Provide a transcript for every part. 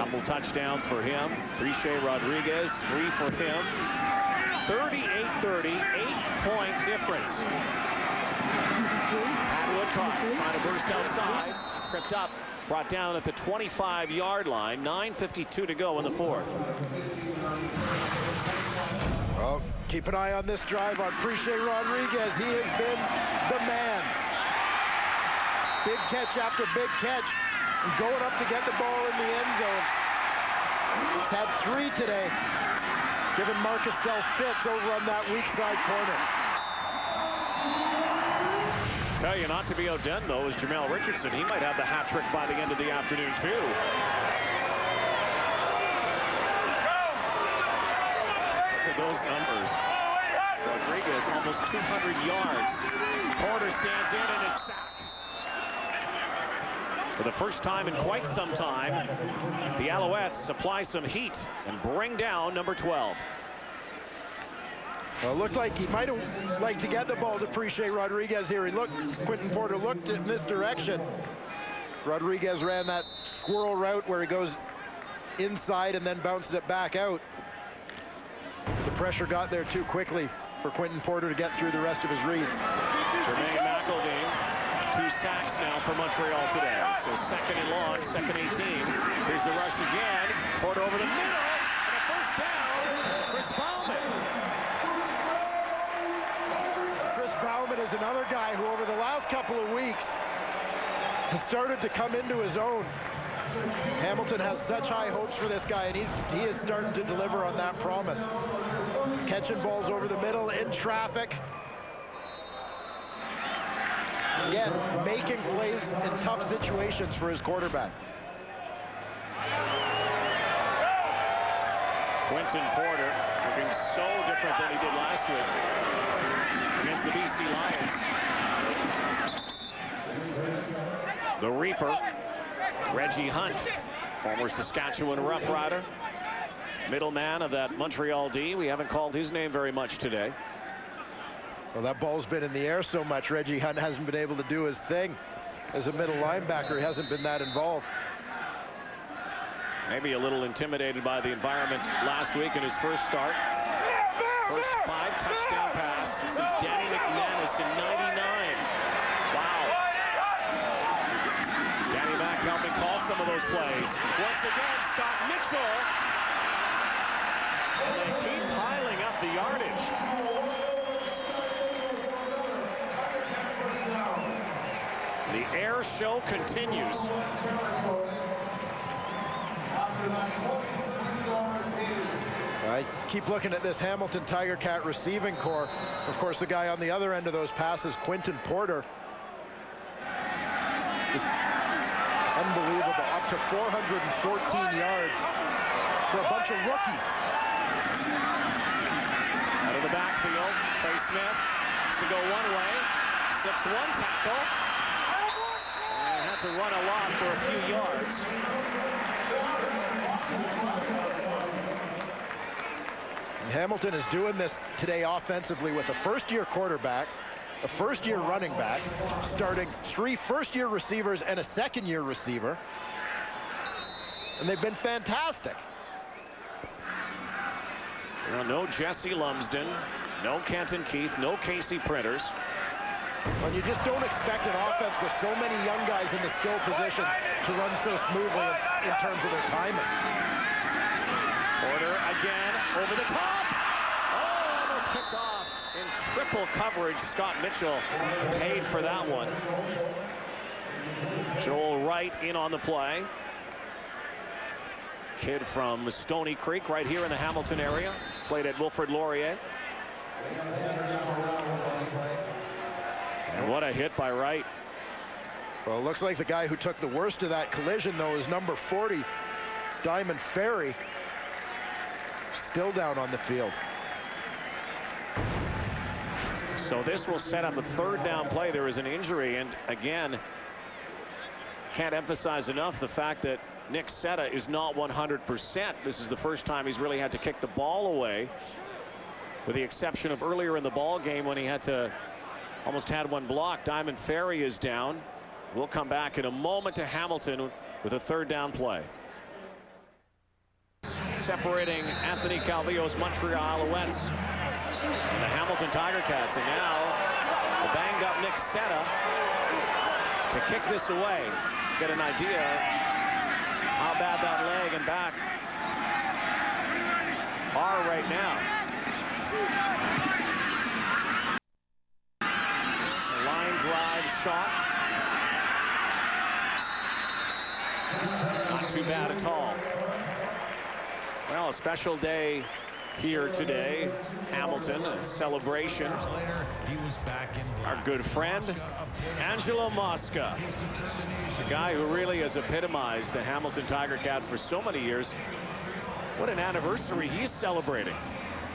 Couple touchdowns for him. Priche Rodriguez, 3 for him. 38-30, 8-point difference. Pat Woodcock trying to burst outside, tripped up, brought down at the 25-yard line. 9:52 to go in the fourth. Well, keep an eye on this drive on Priche Rodriguez. He has been the man. Big catch after big catch, and going up to get the ball in the end zone. He's had 3 today, giving Marcus Del fits over on that weak side corner. Tell you not to be outdone, though, is Jamel Richardson. He might have the hat trick by the end of the afternoon, too. Look at those numbers. Rodriguez almost 200 yards. Porter stands in and is sacked. For the first time in quite some time, the Alouettes supply some heat and bring down number 12. Well, it looked like he might have liked to get the ball to Priche Rodriguez here. Quentin Porter looked in this direction. Rodriguez ran that squirrel route where he goes inside and then bounces it back out. The pressure got there too quickly for Quentin Porter to get through the rest of his reads. Jermaine McElveen, 2 sacks now for Montreal today. So second and long, second 18. Here's the rush again. Porter over the middle, and a first down. Chris Bauman. Chris Bauman is another guy who over the last couple of weeks has started to come into his own. Hamilton has such high hopes for this guy, and he is starting to deliver on that promise. Catching balls over the middle in traffic. Again, making plays in tough situations for his quarterback. Quentin Porter looking so different than he did last week against the BC Lions. The Reaper, Reggie Hunt, former Saskatchewan Rough Rider, middleman of that Montreal D. We haven't called his name very much today. Well, that ball's been in the air so much. Reggie Hunt hasn't been able to do his thing. As a middle linebacker, he hasn't been that involved. Maybe a little intimidated by the environment last week in his first start. First 5 touchdown pass since Danny McManus in '99. Wow. Danny Mac helping call some of those plays. Once again, Scott Mitchell. And they keep piling up the yardage. The air show continues. I keep looking at this Hamilton Tiger Cat receiving core. Of course, the guy on the other end of those passes, Quentin Porter, is unbelievable. Up to 414 yards for a bunch of rookies. Out of the backfield, Trey Smith has to go one way, slips one tackle, and had to run a lot for a few yards. And Hamilton is doing this today offensively with a first-year quarterback, a first-year running back, starting 3 first-year receivers and a second-year receiver. And they've been fantastic. Well, no Jesse Lumsden, no Kenton Keith, no Casey Printers. Well, you just don't expect an offense with so many young guys in the skill positions to run so smoothly in terms of their timing. Porter again over the top. Oh, almost picked off in triple coverage. Scott Mitchell paid for that one. Joel Wright in on the play. Kid from Stony Creek, right here in the Hamilton area. Played at Wilfrid Laurier. And what a hit by Wright. Well, it looks like the guy who took the worst of that collision, though, is number 40, Diamond Ferry. Still down on the field. So this will set up a third down play. There is an injury, and again, can't emphasize enough the fact that Nick Seta is not 100%. This is the first time he's really had to kick the ball away, with the exception of earlier in the ball game when he had to almost had one blocked. Diamond Ferry is down. We'll come back in a moment to Hamilton with a third down play. separating Anthony Calvillo's Montreal Alouettes and the Hamilton Tiger Cats. And now the banged up Nick Seta to kick this away. Get an idea how bad that leg and back are right now. Line drive shot. Not too bad at all. Well, a special day here today. Hamilton, a celebration. Our good friend, Angelo Mosca. A guy who really has epitomized the Hamilton Tiger Cats for so many years. What an anniversary he's celebrating.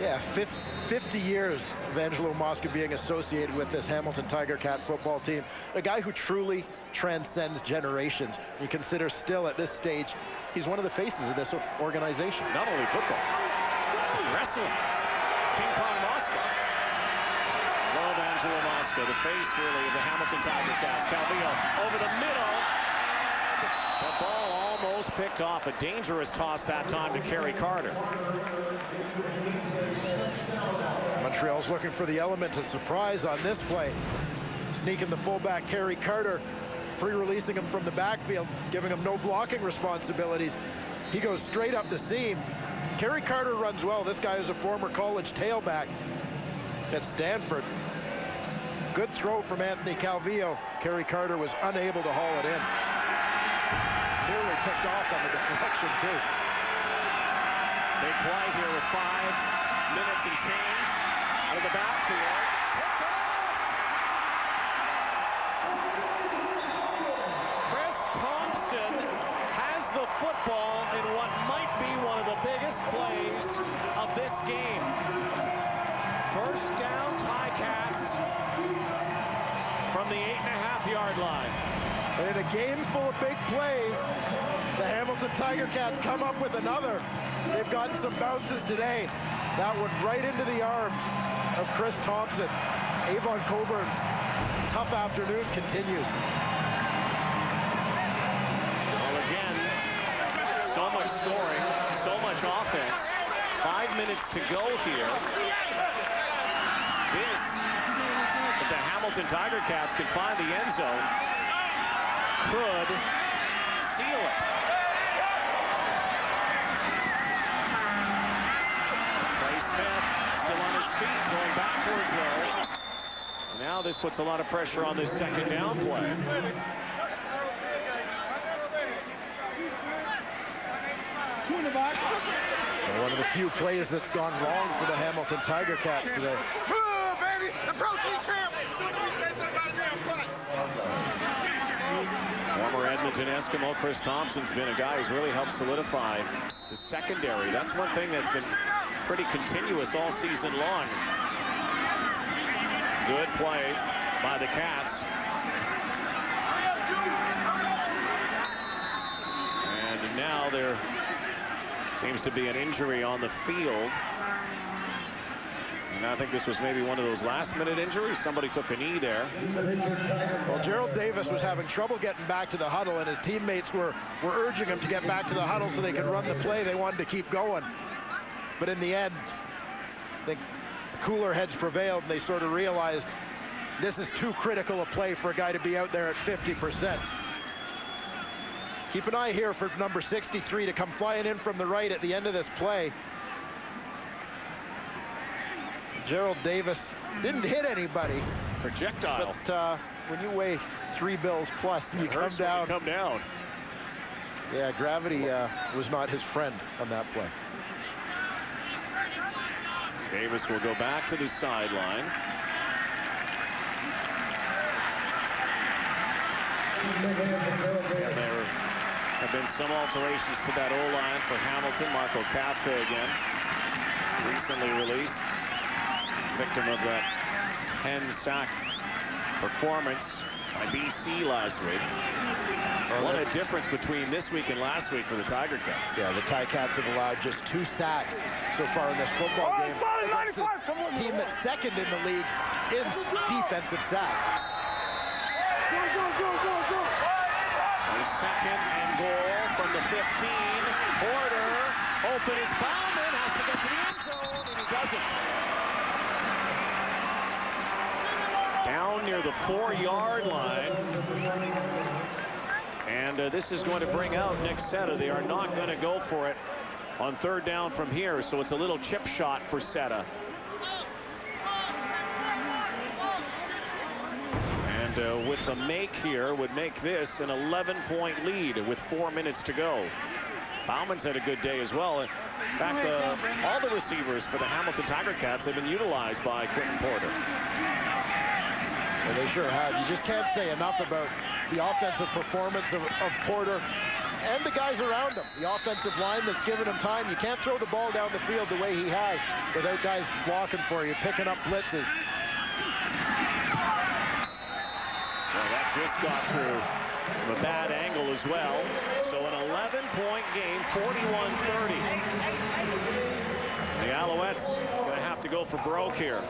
Yeah, 50 years of Angelo Mosca being associated with this Hamilton Tiger Cat football team. A guy who truly transcends generations. You consider still at this stage, he's one of the faces of this organization. Not only football, wrestling. King Kong Mosca. Love Angelo Mosca, the face really of the Hamilton Tiger Cats. Calvillo over the middle. The ball almost picked off. A dangerous toss that time to Kerry Carter. Montreal's looking for the element of surprise on this play. Sneaking the fullback Kerry Carter, free-releasing him from the backfield, giving him no blocking responsibilities. He goes straight up the seam. Kerry Carter runs well. This guy is a former college tailback at Stanford. Good throw from Anthony Calvillo. Kerry Carter was unable to haul it in. Nearly picked off on the deflection, too. Big play here with 5 minutes and change out of the backfield. Picked off! Chris Thompson has the football in what might be one of the biggest plays of this game. First down, Ticats from the 8.5-yard line. And in a game full of big plays, the Hamilton Tiger Cats come up with another. They've gotten some bounces today. That one right into the arms of Chris Thompson. Avon Coburn's tough afternoon continues. Well, again, so much scoring, so much offense. 5 minutes to go here. This, if the Hamilton Tiger Cats can find the end zone, could seal it. Trey Smith still on his feet, going backwards though. Now this puts a lot of pressure on this second down play. One of the few plays that's gone wrong for the Hamilton Tiger Cats today. Oh, baby, the protein champs. As soon as you say something about a damn putt. Former Edmonton Eskimo Chris Thompson's been a guy who's really helped solidify the secondary. That's one thing that's been pretty continuous all season long. Good play by the Cats. And now there seems to be an injury on the field. And I think this was maybe one of those last-minute injuries. Somebody took a knee there. Well, Gerald Davis was having trouble getting back to the huddle, and his teammates were urging him to get back to the huddle so they could run the play. They wanted to keep going. But in the end, I think cooler heads prevailed, and they sort of realized this is too critical a play for a guy to be out there at 50%. Keep an eye here for number 63 to come flying in from the right at the end of this play. Gerald Davis didn't hit anybody. Projectile. But when you weigh 3 bills plus and you come down. Yeah, gravity was not his friend on that play. Davis will go back to the sideline. And there have been some alterations to that O-line for Hamilton. Marco Kafka again, recently released. Victim of that 10-sack performance by BC last week. What a difference between this week and last week for the Tiger Cats. Yeah, the Ticats have allowed just 2 sacks so far in this football game. Against the team that's second in the league in defensive sacks. So second and goal from the 15. Porter open is Bauman, has to get to the end zone, and he doesn't. Down near the 4-yard line. And this is going to bring out Nick Seta. They are not going to go for it on 3rd down from here, so it's a little chip shot for Seta. And with a make here would make this an 11-point lead with 4 minutes to go. Bauman's had a good day as well. In fact, all the receivers for the Hamilton Tiger Cats have been utilized by Quentin Porter. Well, they sure have. You just can't say enough about the offensive performance of Porter and the guys around him. The offensive line that's given him time. You can't throw the ball down the field the way he has without guys blocking for you, picking up blitzes. Well, that just got through from a bad angle as well. So an 11-point game, 41-30. The Alouettes going to have to go for broke here.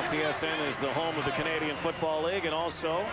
TSN is the home of the Canadian Football League and also